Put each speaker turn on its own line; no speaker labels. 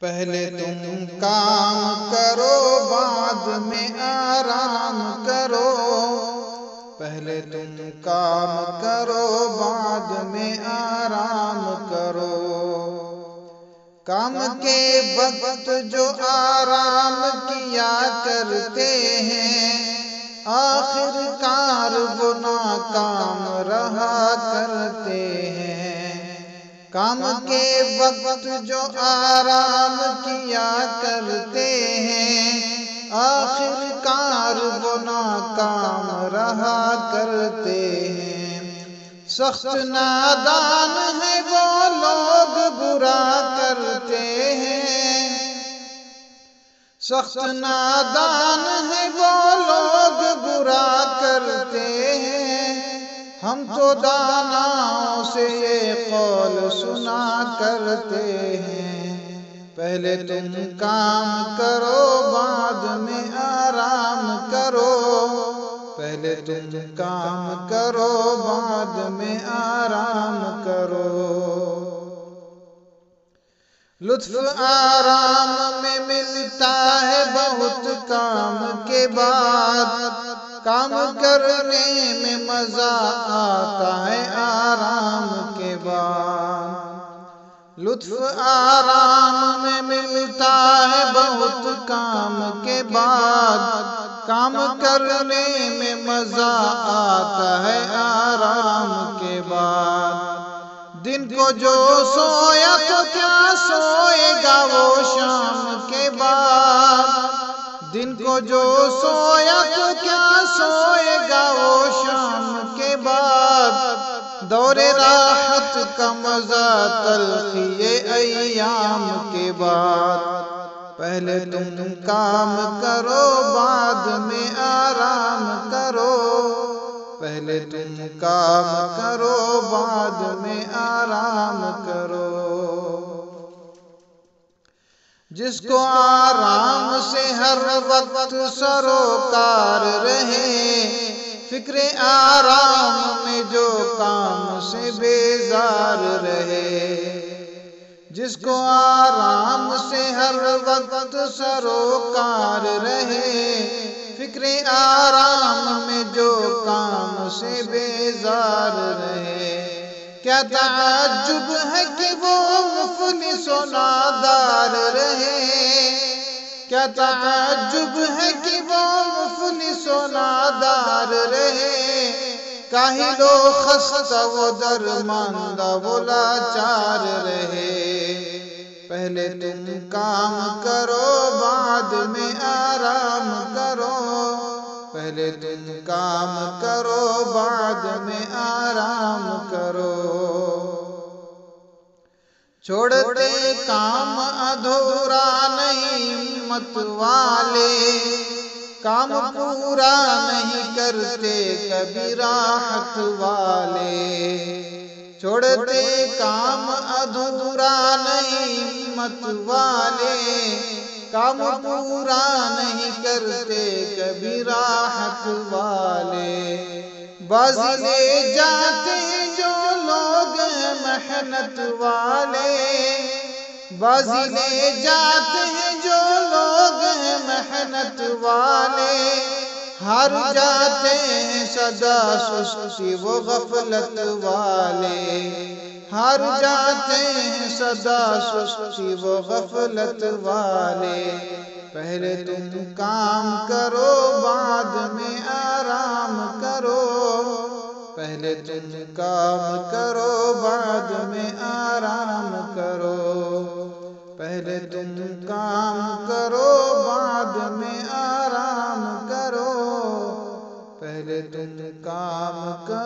پہلے تم کام کرو بعد میں آرام کرو، پہلے تم کام کرو بعد میں آرام کرو۔ کام کے وقت جو آرام کیا کرتے ہیں، آخر کار وہ ناکام رہا کرتے ہیں۔ کام کے وقت جو آرام کیا کرتے ہیں، آخر کار وہ ناکام رہا کرتے ہیں۔ سخت نادان ہیں وہ لوگ برا کرتے ہیں، سخت نادان ہیں وہ لوگ برا کرتے ہیں۔ ہم تو داناؤں سے یہ قول سنا کرتے ہیں، پہلے تم کام کرو بعد میں آرام کرو، پہلے تم کام کرو بعد میں آرام کرو۔ لطف آرام میں ملتا ہے بہت کام کے بعد، کام کرنے میں مزہ آتا ہے آرام کے بعد۔ لطف آرام میں ملتا ہے بہت کام کے بعد، کام کرنے میں مزہ آتا ہے آرام کے بعد۔ دن کو جو سویا تو کیا سوئے گا وہ شام کے بعد، دن کو جو سویا تو کیا سوئے گا وہ شام کے بعد۔ دور راحت کا مزہ تلخی ایام کے بعد، پہلے تم کام کرو بعد میں آرام کرو، پہلے تم کام کرو بعد میں آرام کرو۔ جس کو آرام سے ہر وقت سروکار رہے، فکر آرام میں جو کام سے بیزار رہے۔ جس کو آرام سے ہر وقت سروکار رہے، فکر آرام میں جو کام سے بیزار رہے۔ کیا تعجب ہے کہ وہ مفلس و نادار رہے، کیا تعجب ہے کہ وہ مفلس و نادار رہے۔ کاہل و خستہ و درماندہ وہ لاچار رہے، پہلے تم کام کرو بعد میں آرام کرو، پہلے تم کام کرو بعد میں آرام کرو۔ چھوڑتے کام ادھورا نہیں مت والے، کام پورا نہیں کرتے کبھی راحت والے۔ چھوڑتے کام ادھورا نہیں مت والے، کام پورا نہیں کرتے کبھی راحت والے۔ بازی لے جاتے جو لوگ ہیں محنت والے، بازی لے جاتے ہیں جو لوگ ہیں محنت والے۔ ہار جاتے ہیں سدا سستی وہ غفلت والے، ہار جاتے ہیں سدا سستی وہ غفلت والے۔ پہلے تم کام کرو بعد میں آرام کرو، پہلے تم کام کرو بعد میں آرام کرو، پہلے تم کام کرو بعد میں آرام کرو، پہلے تم کام کرو۔